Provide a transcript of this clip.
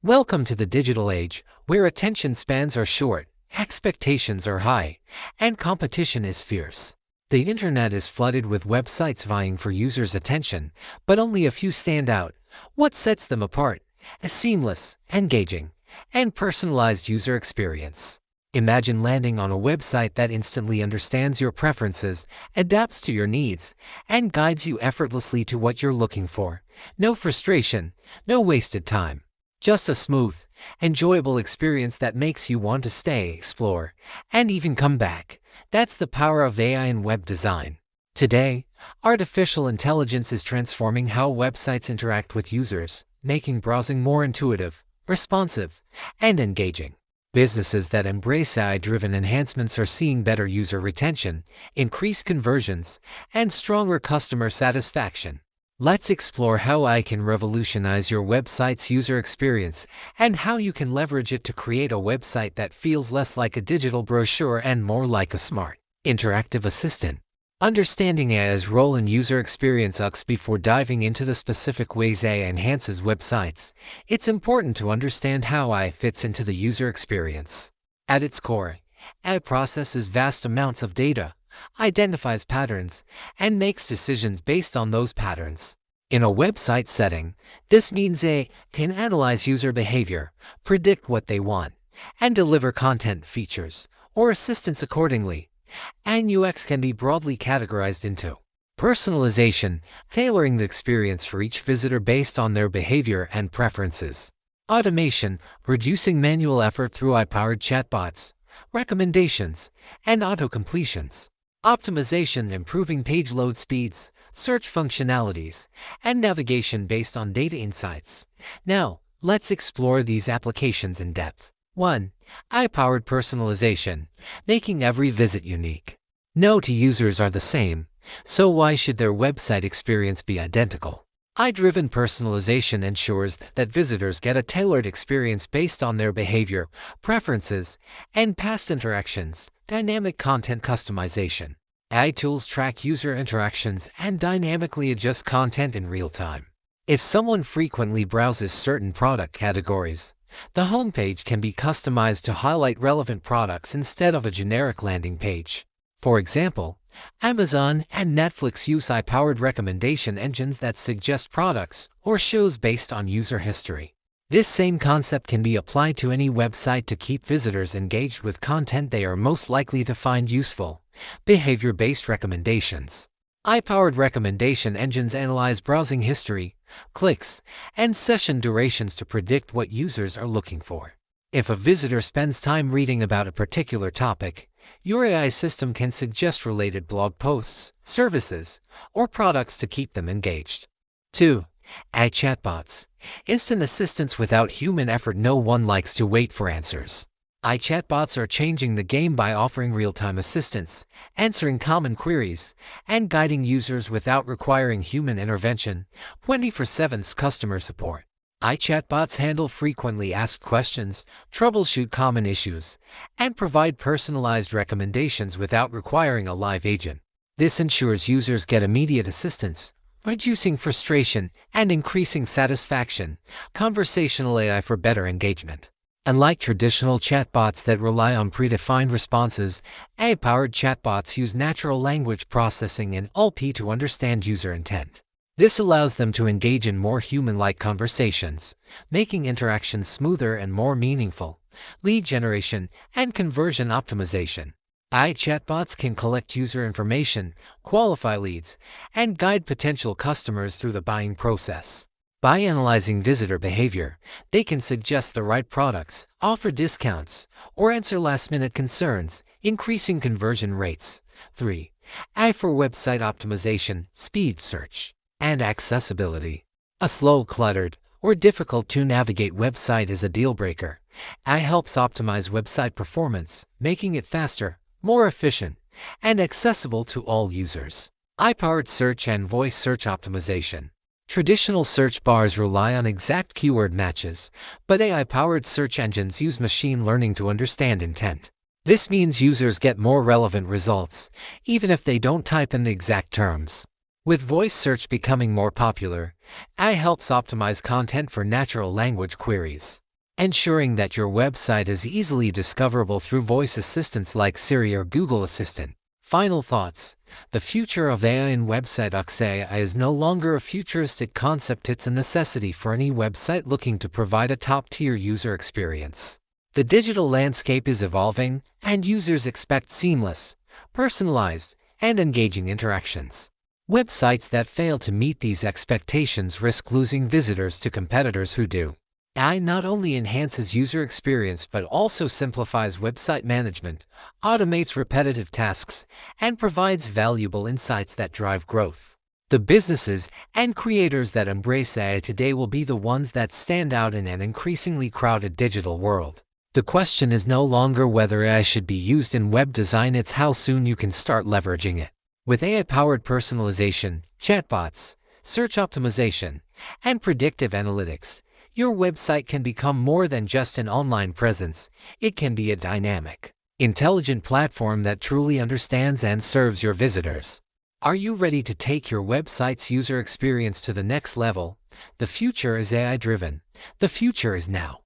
Welcome to the digital age, where attention spans are short, expectations are high, and competition is fierce. The internet is flooded with websites vying for users' attention, but only a few stand out. What sets them apart? A seamless, engaging, and personalized user experience. Imagine landing on a website that instantly understands your preferences, adapts to your needs, and guides you effortlessly to what you're looking for. No frustration, no wasted time. Just a smooth, enjoyable experience that makes you want to stay, explore, and even come back. That's the power of AI in web design. Today, artificial intelligence is transforming how websites interact with users, making browsing more intuitive, responsive, and engaging. Businesses that embrace AI-driven enhancements are seeing better user retention, increased conversions, and stronger customer satisfaction. Let's explore how AI can revolutionize your website's user experience and how you can leverage it to create a website that feels less like a digital brochure and more like a smart, interactive assistant. Understanding AI's role in user experience. Before diving into the specific ways AI enhances websites, it's important to understand how AI fits into the user experience. At its core, AI processes vast amounts of data, identifies patterns, and makes decisions based on those patterns. In a website setting, this means AI can analyze user behavior, predict what they want, and deliver content features or assistance accordingly. And UX can be broadly categorized into personalization, tailoring the experience for each visitor based on their behavior and preferences. Automation, reducing manual effort through AI-powered chatbots, recommendations, and auto-completions. Optimization, improving page load speeds, search functionalities, and navigation based on data insights. Now, let's explore these applications in depth. 1. AI-powered personalization, making every visit unique. No two users are the same, so why should their website experience be identical? AI-driven personalization ensures that visitors get a tailored experience based on their behavior, preferences, and past interactions. Dynamic content customization. AI tools track user interactions and dynamically adjust content in real time. If someone frequently browses certain product categories, the homepage can be customized to highlight relevant products instead of a generic landing page. For example, Amazon and Netflix use AI-powered recommendation engines that suggest products or shows based on user history. This same concept can be applied to any website to keep visitors engaged with content they are most likely to find useful. Behavior-based recommendations. AI-powered recommendation engines analyze browsing history, clicks, and session durations to predict what users are looking for. If a visitor spends time reading about a particular topic, your AI system can suggest related blog posts, services, or products to keep them engaged. 2. AI chatbots. Instant assistance without human effort. No one likes to wait for answers. AI chatbots are changing the game by offering real-time assistance, answering common queries, and guiding users without requiring human intervention. 24/7 customer support. AI chatbots handle frequently asked questions, troubleshoot common issues, and provide personalized recommendations without requiring a live agent. This ensures users get immediate assistance, reducing frustration and increasing satisfaction. Conversational AI for better engagement. Unlike traditional chatbots that rely on predefined responses, AI-powered chatbots use natural language processing and NLP to understand user intent. This allows them to engage in more human-like conversations, making interactions smoother and more meaningful. Lead generation and conversion optimization. AI chatbots can collect user information, qualify leads, and guide potential customers through the buying process. By analyzing visitor behavior, they can suggest the right products, offer discounts, or answer last-minute concerns, increasing conversion rates. 3. AI for website optimization, speed search, and accessibility. A slow, cluttered, or difficult-to-navigate website is a deal-breaker. AI helps optimize website performance, making it faster, more efficient, and accessible to all users. AI-powered search and voice search optimization. Traditional search bars rely on exact keyword matches, but AI-powered search engines use machine learning to understand intent. This means users get more relevant results, even if they don't type in the exact terms. With voice search becoming more popular, AI helps optimize content for natural language queries. ensuring that your website is easily discoverable through voice assistants like Siri or Google Assistant. Final thoughts. The future of AI in website AI is no longer a futuristic concept, it's a necessity for any website looking to provide a top-tier user experience. The digital landscape is evolving, and users expect seamless, personalized, and engaging interactions. Websites that fail to meet these expectations risk losing visitors to competitors who do. AI not only enhances user experience but also simplifies website management, automates repetitive tasks, and provides valuable insights that drive growth. The businesses and creators that embrace AI today will be the ones that stand out in an increasingly crowded digital world. The question is no longer whether AI should be used in web design, it's how soon you can start leveraging it. With AI-powered personalization, chatbots, search optimization, and predictive analytics, your website can become more than just an online presence. It can be a dynamic, intelligent platform that truly understands and serves your visitors. Are you ready to take your website's user experience to the next level? The future is AI-driven. The future is now.